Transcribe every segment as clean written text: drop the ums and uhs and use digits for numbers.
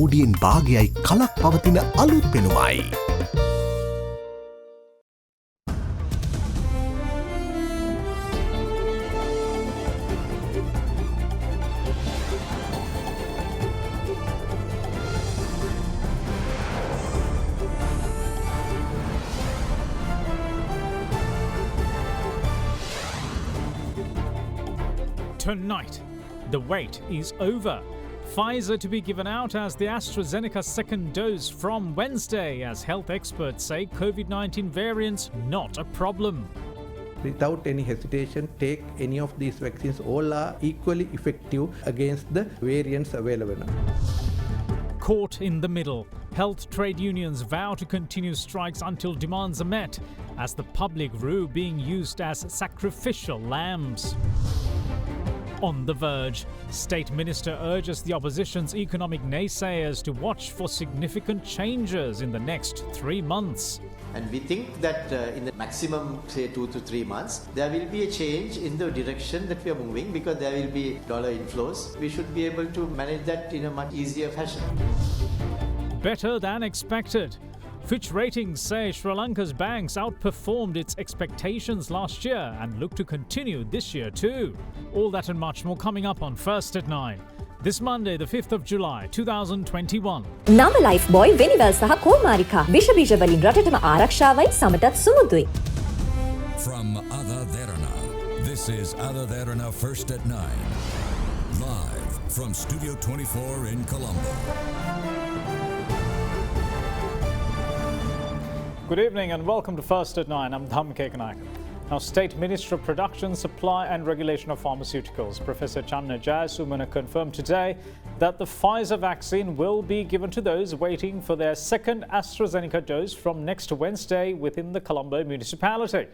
කෝඩියෙන් භාගයයි කලක් පවතින අලුත් පෙනුමයි. Tonight, the wait is over. Pfizer to be given out as the AstraZeneca second dose from Wednesday, as health experts say COVID-19 variants not a problem. Without any hesitation, take any of these vaccines. All are equally effective against the variants available now. Caught in the middle, health trade unions vow to continue strikes until demands are met, as the public rue being used as sacrificial lambs. On the verge, State Minister urges the opposition's economic naysayers to watch for significant changes in the next 3 months. And we think that in the maximum, say, 2 to 3 months, there will be a change in the direction that we are moving, because there will be dollar inflows. We should be able to manage that in a much easier fashion. Better than expected. Fitch Ratings say Sri Lanka's banks outperformed its expectations last year and look to continue this year too. All that and much more coming up on First at 9. This Monday, the 5th of July, 2021. නම life බොයි වෙනිවල් සහ කෝමාරිකා විෂ බීජ වලින් රටටම ආරක්ෂාවයි සමටත් සුමුදුයි. From AdaDerana, this is AdaDerana First at 9. Live from Studio 24 in Colombo. Good evening and welcome to First at 9. I'm Dham Kekanaka. Now, State Minister of Production, Supply and Regulation of Pharmaceuticals, Professor Channa Jayasumana, confirmed today that the Pfizer vaccine will be given to those waiting for their second AstraZeneca dose from next Wednesday within the Colombo municipality.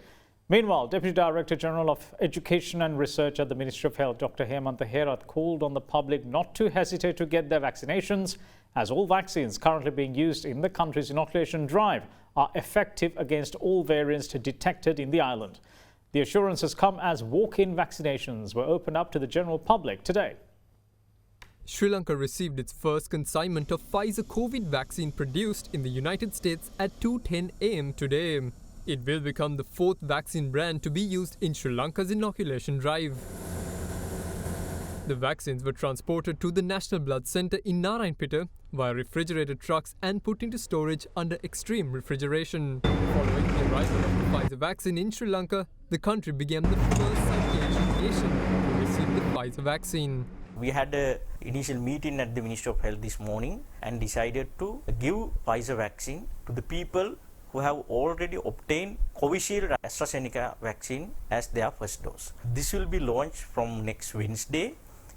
Meanwhile, Deputy Director General of Education and Research at the Ministry of Health, Dr. Hemantha Herath, called on the public not to hesitate to get their vaccinations, as all vaccines currently being used in the country's inoculation drive are effective against all variants detected in the island. The assurances come as walk-in vaccinations were opened up to the general public today. Sri Lanka received its first consignment of Pfizer COVID vaccine produced in the United States at 2:10 a.m. today. It will become the fourth vaccine brand to be used in Sri Lanka's inoculation drive. The vaccines were transported to the National Blood Centre in Narayanpeta via refrigerated trucks and put into storage under extreme refrigeration. Following the arrival of the Pfizer vaccine in Sri Lanka, the country became the first South Asian nation to receive the Pfizer vaccine. We had an initial meeting at the Ministry of Health this morning and decided to give Pfizer vaccine to the people who have already obtained Covishield AstraZeneca vaccine as their first dose. This will be launched from next Wednesday,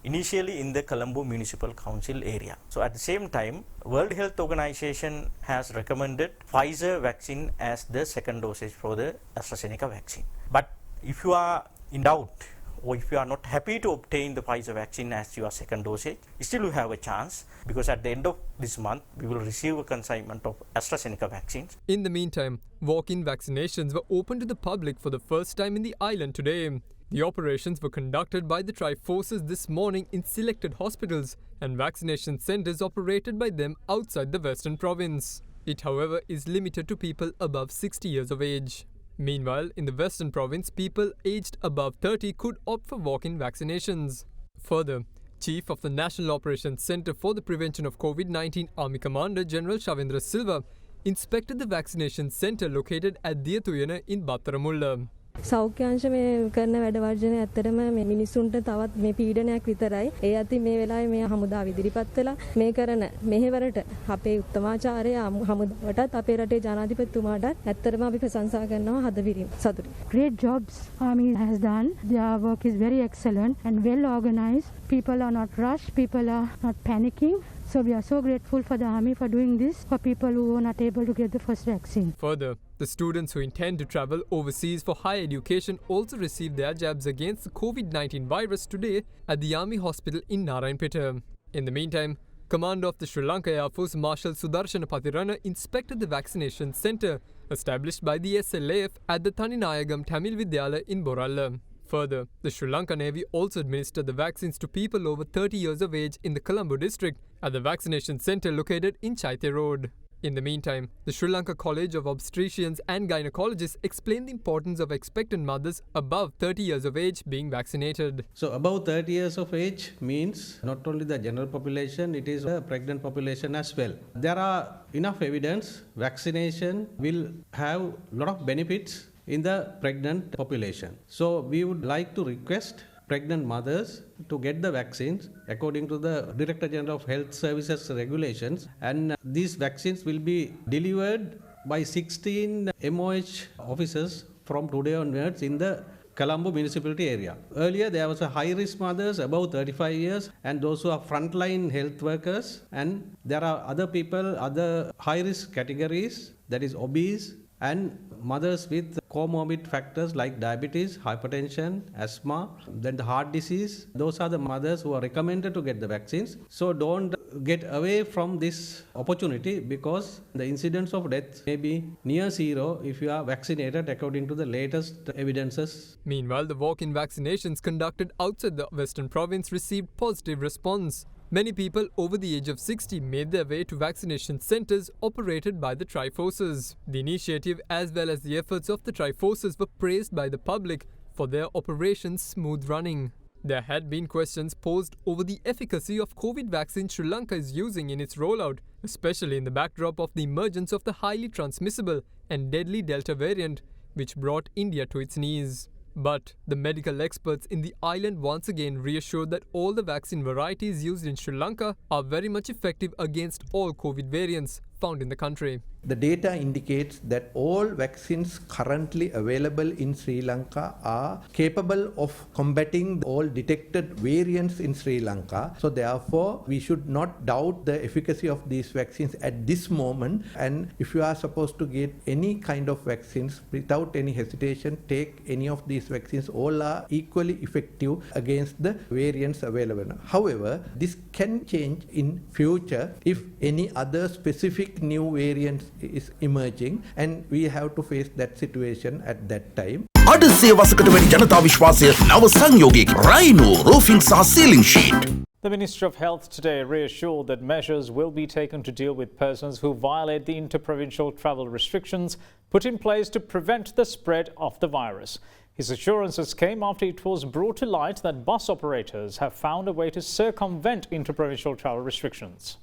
initially in the Colombo Municipal Council area. So at the same time, World Health Organization has recommended Pfizer vaccine as the second dosage for the AstraZeneca vaccine. But if you are in doubt, or if you are not happy to obtain the Pfizer vaccine as your second dosage, still you have a chance, because at the end of this month, we will receive a consignment of AstraZeneca vaccines. In the meantime, walk-in vaccinations were open to the public for the first time in the island today. The operations were conducted by the Tri-Forces this morning in selected hospitals and vaccination centres operated by them outside the Western Province. It, however, is limited to people above 60 years of age. Meanwhile, in the Western Province, people aged above 30 could opt for walk-in vaccinations. Further, Chief of the National Operations Centre for the Prevention of COVID-19 Army Commander General Shavendra Silva inspected the vaccination centre located at Diyatuyana in Battaramulla. සෞඛ්‍යාංශ මේ කරන වැඩ වර්ජනය ඇත්තටම මේ මිනිසුන්ට තවත් මේ පීඩනයක් විතරයි. ඒ අතින් මේ වෙලාවේ මේ හමුදාව ඉදිරිපත් වෙලා මේ කරන මෙහෙවරට අපේ උත්තමාචාර්ය හමුදාවටත් අපේ රටේ ජනාධිපතිතුමාටත් ඇත්තටම අපි ප්‍රශංසා කරනවා හදවිරින් සතුටුයි. Great jobs Army has done. Their work is very excellent and well organized. People are not rushed. People are not panicking. So we are so grateful for the Army for doing this for people who were not able to get the first vaccine. Further, the students who intend to travel overseas for higher education also received their jabs against the COVID-19 virus today at the Army Hospital in Narayanpeta. In the meantime, Commander of the Sri Lanka Air Force Marshal Sudarshana Pathirana inspected the vaccination centre established by the SLAF at the Thaninayagam Tamil Vidyalaya in Boralla. further, the Sri Lanka Navy also administered the vaccines to people over 30 years of age in the Colombo district at the vaccination centre located in Chaitya Road. In the meantime, the Sri Lanka College of Obstetricians and Gynecologists explained the importance of expectant mothers above 30 years of age being vaccinated. So above 30 years of age means not only the general population, it is a pregnant population as well. There are enough evidence vaccination will have a lot of benefits in the pregnant population. So we would like to request pregnant mothers to get the vaccines according to the Director General of Health Services regulations, and these vaccines will be delivered by 16 MOH officers from today onwards in the Colombo municipality area. Earlier there was a high risk mothers above 35 years and those who are frontline health workers, and there are other people, other high risk categories, that is obese and mothers with comorbid factors like diabetes, hypertension, asthma, then the heart disease. Those are the mothers who are recommended to get the vaccines. So don't get away from this opportunity, because the incidence of death may be near zero if you are vaccinated according to the latest evidences. Meanwhile, the walk-in vaccinations conducted outside the Western Province received positive response. Many people over the age of 60 made their way to vaccination centres operated by the Triforces. The initiative as well as the efforts of the Triforces were praised by the public for their operation's smooth running. There had been questions posed over the efficacy of COVID vaccine Sri Lanka is using in its rollout, especially in the backdrop of the emergence of the highly transmissible and deadly Delta variant, which brought India to its knees. But the medical experts in the island once again reassured that all the vaccine varieties used in Sri Lanka are very much effective against all COVID variants found in the country. The data indicates that all vaccines currently available in Sri Lanka are capable of combating all detected variants in Sri Lanka. So therefore, we should not doubt the efficacy of these vaccines at this moment. And if you are supposed to get any kind of vaccines, without any hesitation, take any of these vaccines. All are equally effective against the variants available. However, this can change in future if any other specific new variants is emerging, and we have to face that situation at that time. අද සේවසකට වැඩි ජනතා විශ්වාසය නව සංයෝගයක Rhino රෝෆිං සහ සීලිං sheet. The Minister of Health today reassured that measures will be taken to deal with persons who violate the inter-provincial travel restrictions put in place to prevent the spread of the virus. His assurances came after it was brought to light that bus operators have found a way to circumvent inter-provincial travel restrictions.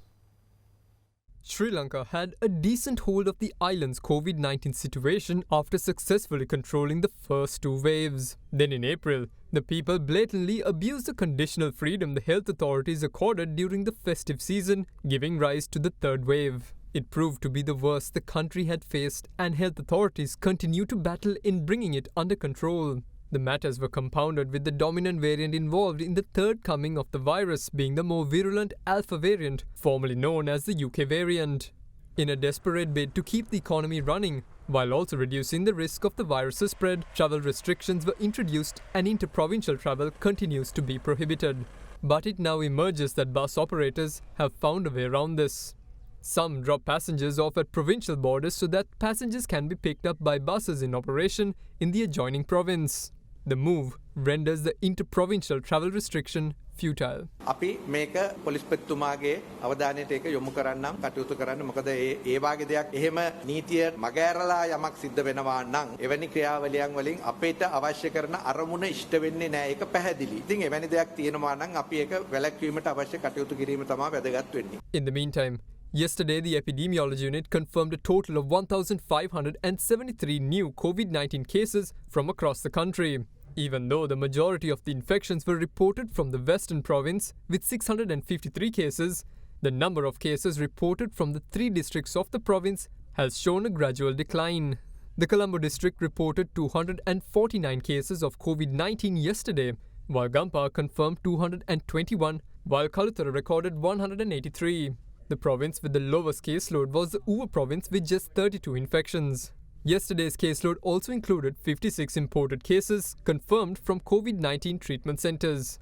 Sri Lanka had a decent hold of the island's COVID-19 situation after successfully controlling the first two waves. Then in April, the people blatantly abused the conditional freedom the health authorities accorded during the festive season, giving rise to the third wave. It proved to be the worst the country had faced, and health authorities continue to battle in bringing it under control. The matters were compounded with the dominant variant involved in the third coming of the virus being the more virulent Alpha variant, formerly known as the UK variant. In a desperate bid to keep the economy running, while also reducing the risk of the virus's spread, travel restrictions were introduced and inter-provincial travel continues to be prohibited. But it now emerges that bus operators have found a way around this. Some drop passengers off at provincial borders so that passengers can be picked up by buses in operation in the adjoining province. The move renders the inter-provincial travel restriction futile. අපි මේක police පෙත්තුමාගේ අවධානයට ඒක යොමු කරන්නම් කටයුතු කරන්න මොකද ඒ වාගේ දෙයක් එහෙම නීතිය මගහැරලා යමක් සිද්ධ වෙනවා නම් එවැනි ක්‍රියාවලියන් වලින් අපිට අවශ්‍ය කරන අරමුණ ඉෂ්ට වෙන්නේ නැහැ ඒක පැහැදිලි. ඉතින් එවැනි දෙයක් තියෙනවා නම් අපි ඒක වැළැක්වීමට අවශ්‍ය කටයුතු කිරීම තමයි වැදගත් වෙන්නේ. In the meantime, yesterday the epidemiology unit confirmed a total of 1,573 new COVID-19 cases from across the country. Even though the majority of the infections were reported from the Western Province with 653 cases, the number of cases reported from the 3 districts of the province has shown a gradual decline. The Colombo district reported 249 cases of COVID-19 yesterday, while Gampa confirmed 221, while Kalutara recorded 183. The province with the lowest caseload was the Uva province with just 32 infections. Yesterday's caseload also included 56 imported cases confirmed from COVID-19 treatment centres.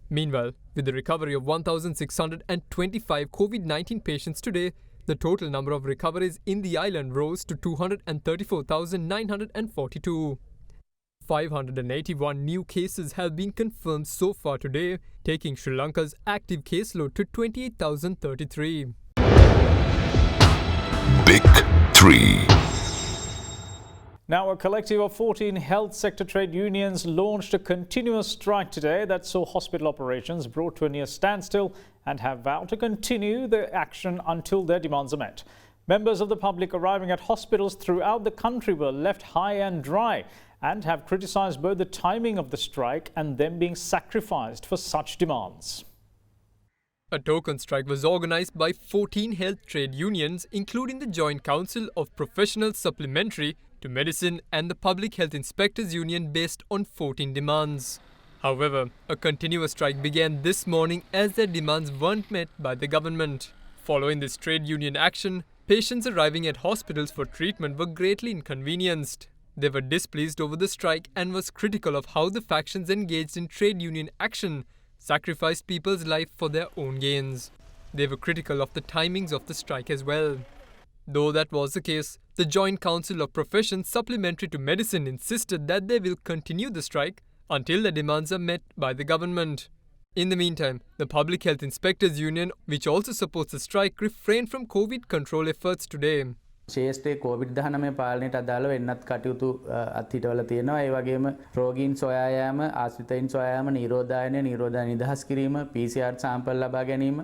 Meanwhile, with the recovery of 1,625 COVID-19 patients today, the total number of recoveries in the island rose to 234,942. 581 new cases have been confirmed so far today, taking Sri Lanka's active caseload to 28,033. Big 3. Now, a collective of 14 health sector trade unions launched a continuous strike today that saw hospital operations brought to a near standstill and have vowed to continue the action until their demands are met. Members of the public arriving at hospitals throughout the country were left high and dry and have criticised both the timing of the strike and them being sacrificed for such demands. A token strike was organised by 14 health trade unions, including the Joint Council of Professional Supplementary to Medicine and the Public Health Inspectors Union, based on 14 demands. However, a continuous strike began this morning as their demands weren't met by the government. Following this trade union action, patients arriving at hospitals for treatment were greatly inconvenienced. They were displeased over the strike and was critical of how the factions engaged in trade union action sacrificed people's life for their own gains. They were critical of the timings of the strike as well. Though that was the case, the Joint Council of Professions Supplementary to Medicine insisted that they will continue the strike until the demands are met by the government. In the meantime, the Public Health Inspectors Union, which also supports the strike, refrained from COVID control efforts today. ශේෂ්ඨයේ COVID-19 පාලනයට අදාළව එන්නත් කටයුතු අත්හිටවල තියෙනවා. ඒ වගේම රෝගීන් සොයා යාම, ආශ්‍රිතයින් සොයා යාම, නිරෝධායනය, නිරෝධායන නිදහස් කිරීම, PCR සාම්පල් ලබා ගැනීම,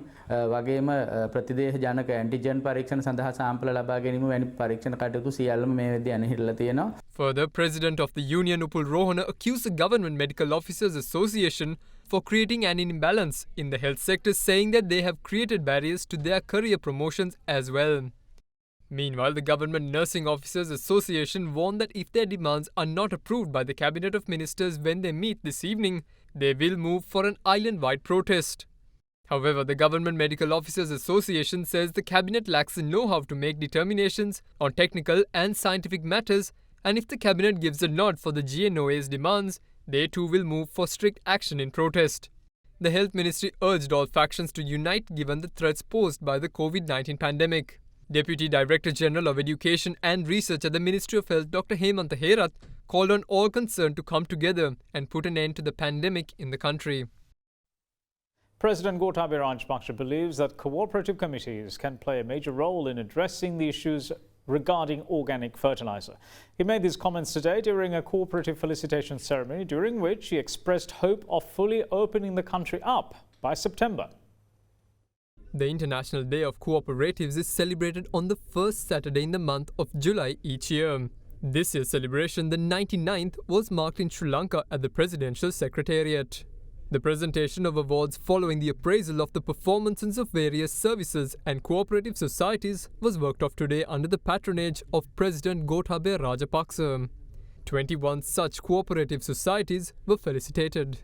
වගේම ප්‍රතිදේහ ජනක ඇන්ටිජන් පරීක්ෂණ සඳහා සාම්පල් ලබා ගැනීම වැනි පරීක්ෂණ කටයුතු සියල්ලම මේ වෙද්දී අනහිරලා තියෙනවා. Further, President of the Union Upul Rohana accused the Government Medical Officers Association for creating an imbalance in the health sector, saying that they have created barriers to their career promotions as well. Meanwhile, the Government Nursing Officers Association warned that if their demands are not approved by the Cabinet of Ministers when they meet this evening, they will move for an island-wide protest. However, the Government Medical Officers Association says the Cabinet lacks the know-how to make determinations on technical and scientific matters, and if the Cabinet gives a nod for the GNOA's demands, they too will move for strict action in protest. The Health Ministry urged all factions to unite given the threats posed by the COVID-19 pandemic. Deputy Director General of Education and Research at the Ministry of Health, Dr. Hemantha Herath, called on all concerned to come together and put an end to the pandemic in the country. President Gotabaya Rajapaksa believes that cooperative committees can play a major role in addressing the issues regarding organic fertilizer. He made these comments today during a cooperative felicitation ceremony, during which he expressed hope of fully opening the country up by September. The International Day of Cooperatives is celebrated on the first Saturday in the month of July each year. This year's celebration, the 99th, was marked in Sri Lanka at the Presidential Secretariat. The presentation of awards following the appraisal of the performances of various services and cooperative societies was worked off today under the patronage of President Gotabaya Rajapaksa. 21 such cooperative societies were felicitated.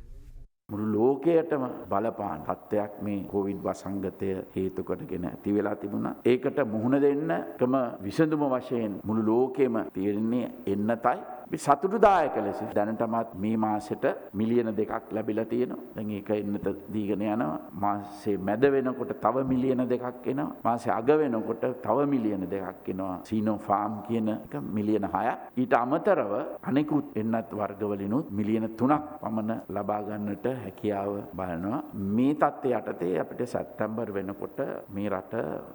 මුළු ලෝකයටම බලපාන තත්ත්වයක් මේ Covid වසංගතය හේතු කොටගෙන ඇති වෙලා තිබුණා. ඒකට මුහුණ දෙන්නකම විසඳුම වශයෙන් මුළු ලෝකෙම තියෙන්නේ එන්නතයි. මේ සතුටුදායක ලෙස දැනටමත් මේ මාසෙට මිලියන 2ක් ලැබිලා තියෙනවා. දැන් ඒක එන්නත දීගෙන යනවා. මාසේ මැද වෙනකොට තව මිලියන 2ක් එනවා. මාසේ අග වෙනකොට තව මිලියන 2ක් එනවා. සීනෝ ෆාම් කියන එක මිලියන 6ක්. ඊට අමතරව අනෙකුත් එන්නත් වර්ගවලිනුත් මිලියන 3ක් පමණ ලබා ගන්නට හැකියාව බලනවා. මේ තත්ත්වය යටතේ අපිට සැප්තැම්බර් වෙනකොට මේ රට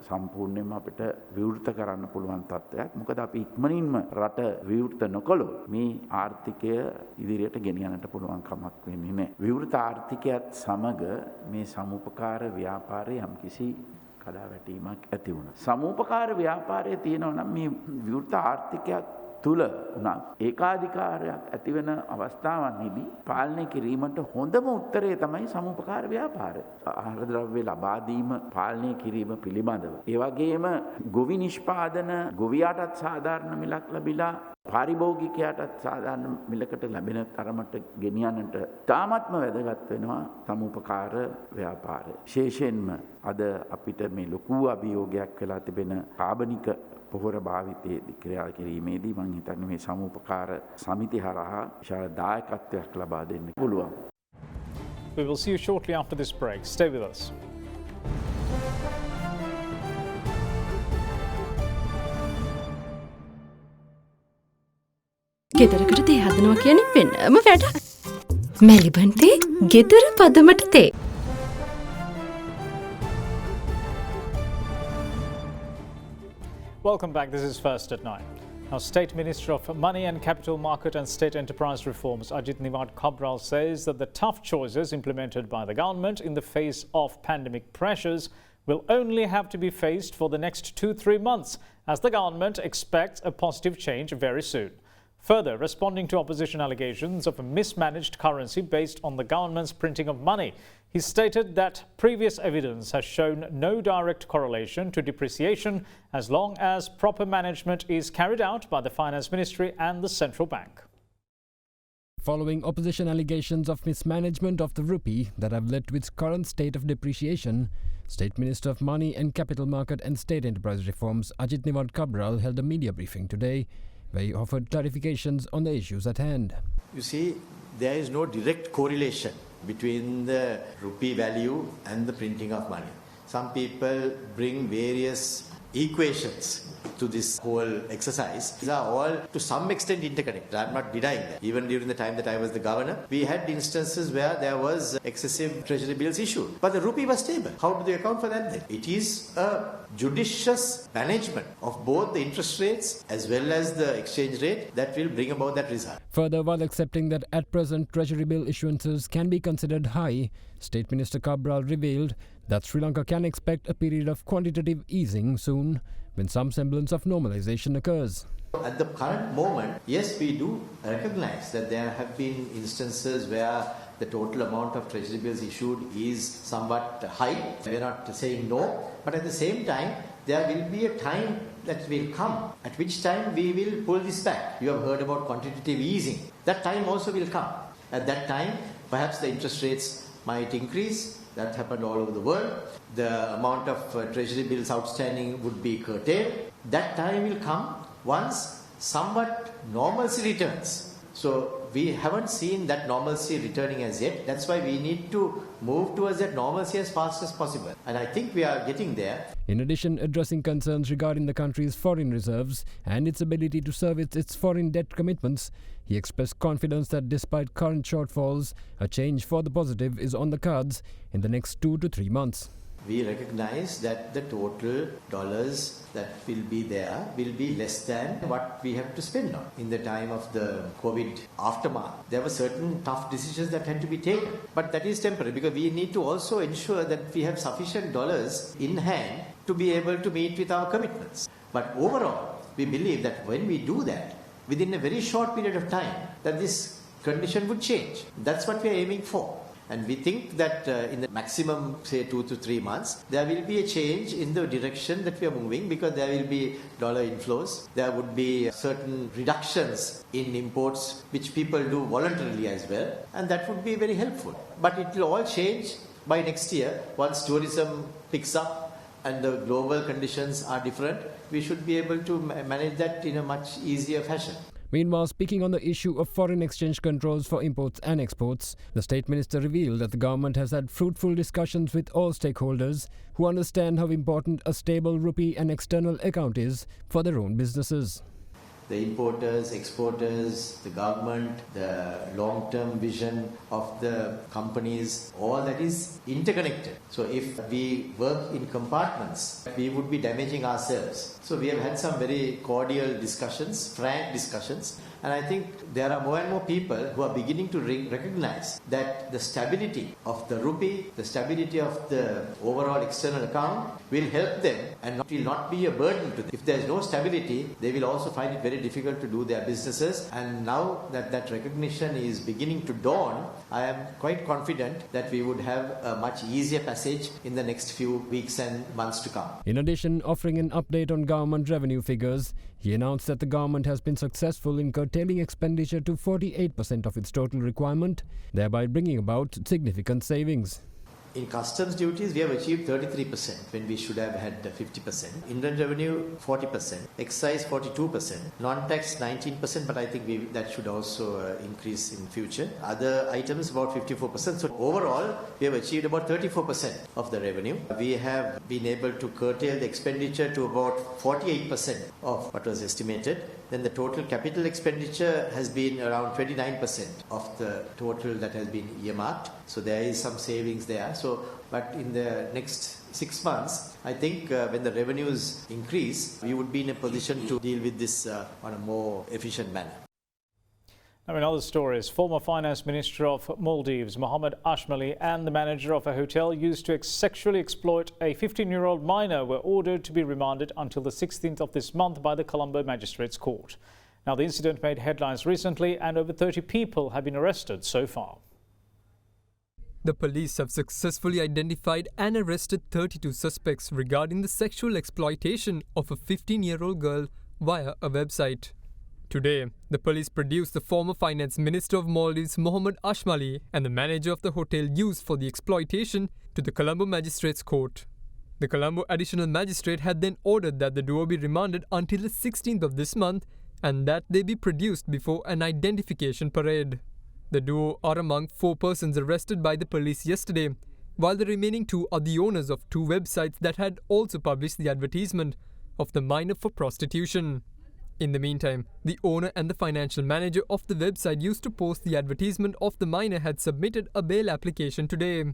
සම්පූර්ණයෙන්ම අපිට විවෘත කරන්න පුළුවන් තත්ත්වයක්. මොකද අපි ඉක්මනින්ම රට විවෘත නොකළොත් මේ ආර්ථිකය ඉදිරියට ගෙනියන්නට පුළුවන් කමක් වෙන්නේ නැහැ. විවෘත ආර්ථිකයත් සමග මේ සමුපකාර ව්‍යාපාරයේ යම්කිසි කඩාවැටීමක් ඇති වුණා. සමුපකාර ව්‍යාපාරයේ තියෙනවා නම් මේ විවෘත ආර්ථිකයක් තුල උනා ඒකාධිකාරයක් ඇති වෙන අවස්ථාවන්හිදී පාලනය කිරීමට හොඳම උත්තරය තමයි සමුපකාර ව්‍යාපාරය. ආහාර ද්‍රව්‍ය ලබා දීම පාලනය කිරීම පිළිබඳව. ඒ වගේම ගොවි නිෂ්පාදන ගොවියාටත් සාධාරණ මිලක් ලැබිලා පාරිභෝගිකයාටත් සාධාරණ මිලකට ලැබෙන තරමට ගෙනියන්නට තාමත්ම වැදගත් වෙනවා සමුපකාර ව්‍යාපාරය. විශේෂයෙන්ම අද අපිට මේ ලොකු අභියෝගයක් වෙලා තිබෙන කාබනික පොහොර භාවිතයේදී ක්‍රියා කිරීමේදී මම හිතන්නේ මේ සමුපකාර සමිති හරහා විශාල දායකත්වයක් ලබා දෙන්න පුළුවන්. We will see you shortly after this break. Stay with us. ගෙදරකට තේ හදනවා කියන්නේ වෙනම වැඩක්. මැලිබන් තේ ගෙදර පදමට තේ. Welcome back. This is First at 9. Now, State Minister of Money and Capital Market and State Enterprise Reforms, Ajit Niwad Kabral, says that the tough choices implemented by the government in the face of pandemic pressures will only have to be faced for the next 2-3 months, as the government expects a positive change very soon. Further, responding to opposition allegations of a mismanaged currency based on the government's printing of money, he stated that previous evidence has shown no direct correlation to depreciation as long as proper management is carried out by the Finance Ministry and the Central Bank. Following opposition allegations of mismanagement of the rupee that have led to its current state of depreciation, State Minister of Money and Capital Market and State Enterprise Reforms Ajit Niwad Kabral held a media briefing today where he offered clarifications on the issues at hand. You see, there is no direct correlation between the rupee value and the printing of money. Some people bring various equations to this whole exercise. These are all to some extent interconnected. I'm not denying that. Even during the time that I was the governor, we had instances where there was excessive treasury bills issued. But the rupee was stable. How do they account for that then? It is a judicious management of both the interest rates as well as the exchange rate that will bring about that result. Further, while accepting that at present treasury bill issuances can be considered high, State Minister Kabral revealed that Sri Lanka can expect a period of quantitative easing soon when some semblance of normalization occurs. At the current moment, yes, we do recognize that there have been instances where the total amount of treasury bills issued is somewhat high. We're not saying no, but at the same time, there will be a time that will come at which time we will pull this back. You have heard about quantitative easing. That time also will come. At that time, perhaps the interest rates might increase. That happened all over the world. The amount of treasury bills outstanding would be curtailed. That time will come once somewhat normalcy returns. So we haven't seen that normalcy returning as yet. That's why we need to move towards that normalcy as fast as possible. And I think we are getting there. In addition, addressing concerns regarding the country's foreign reserves and its ability to service its foreign debt commitments, he expressed confidence that despite current shortfalls, a change for the positive is on the cards in the next 2 to 3 months. We recognize that the total dollars that will be there will be less than what we have to spend on. In the time of the COVID aftermath, there were certain tough decisions that had to be taken. But that is temporary because we need to also ensure that we have sufficient dollars in hand to be able to meet with our commitments. But overall, we believe that when we do that, within a very short period of time, that this condition would change. That's what we are aiming for. And we think that in the maximum, say, 2 to 3 months, there will be a change in the direction that we are moving because there will be dollar inflows. There would be certain reductions in imports, which people do voluntarily as well. And that would be very helpful. But it will all change by next year. Once tourism picks up and the global conditions are different, we should be able to manage that in a much easier fashion. Meanwhile, speaking on the issue of foreign exchange controls for imports and exports, the State Minister revealed that the government has had fruitful discussions with all stakeholders who understand how important a stable rupee and external account is for their own businesses. The importers, exporters, the government, the long-term vision of the companies, all that is interconnected. So if we work in compartments, we would be damaging ourselves. So we have had some very cordial discussions, frank discussions, and I think there are more and more people who are beginning to recognize that the stability of the rupee, the stability of the overall external account will help them and will not be a burden to them. If there is no stability, they will also find it very difficult to do their businesses. And now that that recognition is beginning to dawn, I am quite confident that we would have a much easier passage in the next few weeks and months to come. In addition, offering an update on government revenue figures, he announced that the government has been successful in curtailing expenditure to 48% of its total requirement, thereby bringing about significant savings. In customs duties, we have achieved 33% when we should have had 50%. Inland revenue, 40%. Excise, 42%. Non-tax, 19%, but I think that should also increase in future. Other items, about 54%. So overall, we have achieved about 34% of the revenue. We have been able to curtail the expenditure to about 48% of what was estimated. Then the total capital expenditure has been around 29% of the total that has been earmarked. So there is some savings there. But in the next 6 months, I think when the revenues increase, we would be in a position to deal with this on a more efficient manner. Now, in other stories, former Finance Minister of Maldives, Mohammed Ashmali, and the manager of a hotel used to sexually exploit a 15-year-old minor were ordered to be remanded until the 16th of this month by the Colombo Magistrates Court. Now, the incident made headlines recently, and over 30 people have been arrested so far. The police have successfully identified and arrested 32 suspects regarding the sexual exploitation of a 15-year-old girl via a website. Today, the police produced the former Finance Minister of Maldives, Mohammed Ashmali, and the manager of the hotel used for the exploitation to the Colombo Magistrates Court. The Colombo Additional Magistrate had then ordered that the duo be remanded until the 16th of this month and that they be produced before an identification parade. The duo are among 4 persons arrested by the police yesterday, while the remaining 2 are the owners of 2 websites that had also published the advertisement of the minor for prostitution. In the meantime, the owner and the financial manager of the website used to post the advertisement of the minor had submitted a bail application today.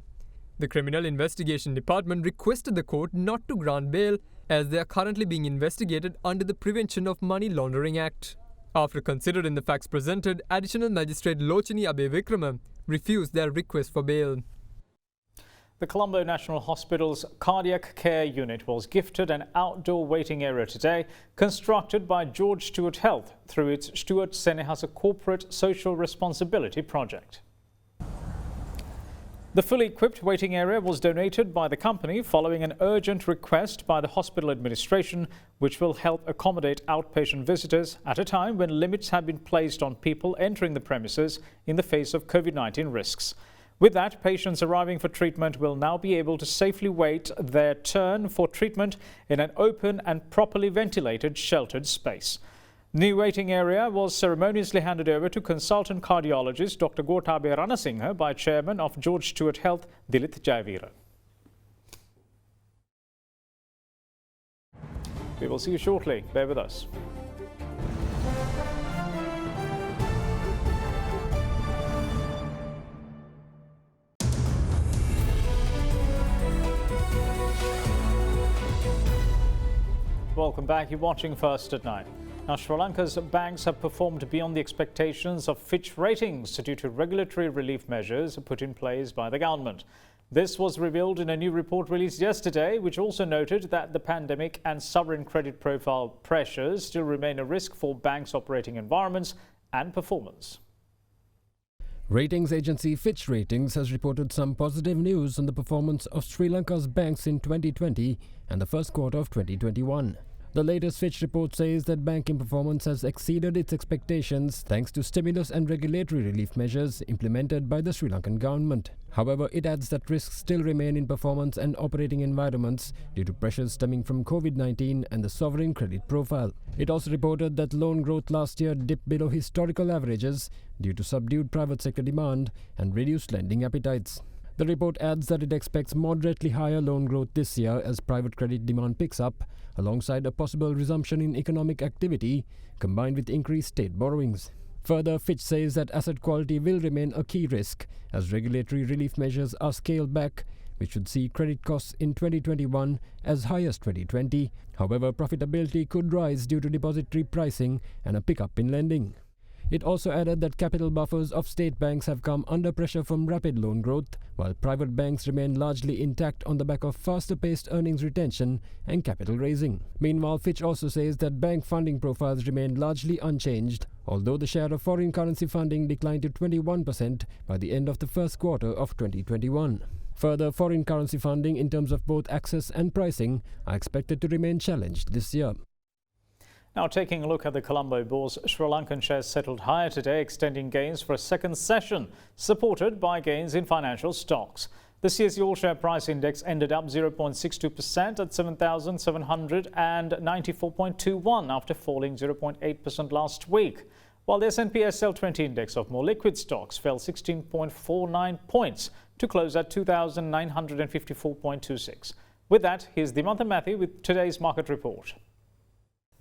The Criminal Investigation Department requested the court not to grant bail as they are currently being investigated under the Prevention of Money Laundering Act. After considering the facts presented, Additional Magistrate Lochini Abe Vikrama refused their request for bail. The Colombo National Hospital's Cardiac Care Unit was gifted an outdoor waiting area today, constructed by George Stewart Health through its Stewart Senehasa Corporate Social Responsibility Project. The fully equipped waiting area was donated by the company following an urgent request by the hospital administration, which will help accommodate outpatient visitors at a time when limits have been placed on people entering the premises in the face of COVID-19 risks. With that, patients arriving for treatment will now be able to safely wait their turn for treatment in an open and properly ventilated sheltered space. The new waiting area was ceremoniously handed over to consultant cardiologist Dr. Gotabe Ranasinghe by Chairman of George Stewart Health, Dilith Jayavira. We will see you shortly. Bear with us. Welcome back. You're watching First at 9. Now, Sri Lanka's banks have performed beyond the expectations of Fitch Ratings due to regulatory relief measures put in place by the government. This was revealed in a new report released yesterday, which also noted that the pandemic and sovereign credit profile pressures still remain a risk for banks' operating environments and performance. Ratings agency Fitch Ratings has reported some positive news on the performance of Sri Lanka's banks in 2020 and the first quarter of 2021. The latest Fitch report says that banking performance has exceeded its expectations thanks to stimulus and regulatory relief measures implemented by the Sri Lankan government. However, it adds that risks still remain in performance and operating environments due to pressures stemming from COVID-19 and the sovereign credit profile. It also reported that loan growth last year dipped below historical averages due to subdued private sector demand and reduced lending appetites. The report adds that it expects moderately higher loan growth this year as private credit demand picks up, alongside a possible resumption in economic activity combined with increased state borrowings. Further, Fitch says that asset quality will remain a key risk as regulatory relief measures are scaled back, which should see credit costs in 2021 as high as 2020. However, profitability could rise due to depository pricing and a pickup in lending. It also added that capital buffers of state banks have come under pressure from rapid loan growth, while private banks remain largely intact on the back of faster-paced earnings retention and capital raising. Meanwhile, Fitch also says that bank funding profiles remain largely unchanged, although the share of foreign currency funding declined to 21% by the end of the first quarter of 2021. Further, foreign currency funding in terms of both access and pricing are expected to remain challenged this year. Now, taking a look at the Colombo Bourse, Sri Lankan shares settled higher today, extending gains for a second session, supported by gains in financial stocks. The CSE All Share Price Index ended up 0.62% at 7,794.21 after falling 0.8% last week, while the S&P SL20 Index of more liquid stocks fell 16.49 points to close at 2,954.26. With that, here's Dimantha Matthew with today's market report.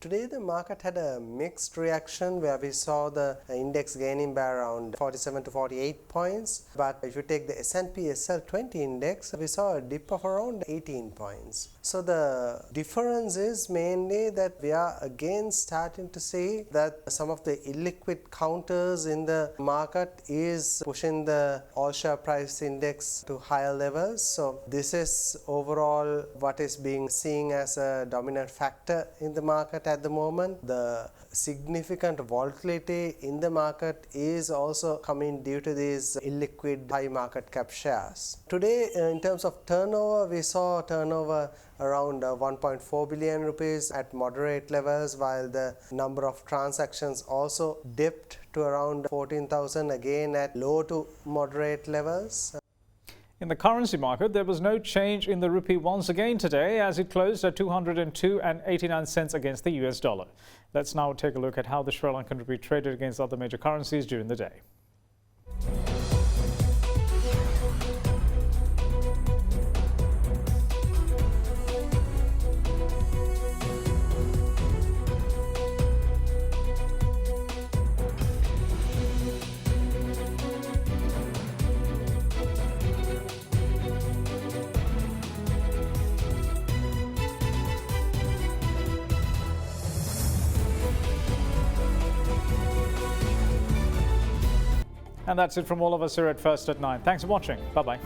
Today the market had a mixed reaction where we saw the index gaining by around 47 to 48 points. But if you take the S&P SL20 index, we saw a dip of around 18 points. So the difference is mainly that we are again starting to see that some of the illiquid counters in the market is pushing the all share price index to higher levels. So this is overall what is being seen as a dominant factor in the market at the moment. The significant volatility in the market is also coming due to these illiquid high market cap shares. Today, in terms of turnover, we saw turnover around 1.4 billion rupees at moderate levels, while the number of transactions also dipped to around 14,000, again at low to moderate levels. In the currency market, there was no change in the rupee once again today as it closed at 202.89 cents against the US dollar. Let's now take a look at how the Sri Lankan rupee traded against other major currencies during the day. And that's it from all of us here at First at 9. Thanks for watching. Bye-bye.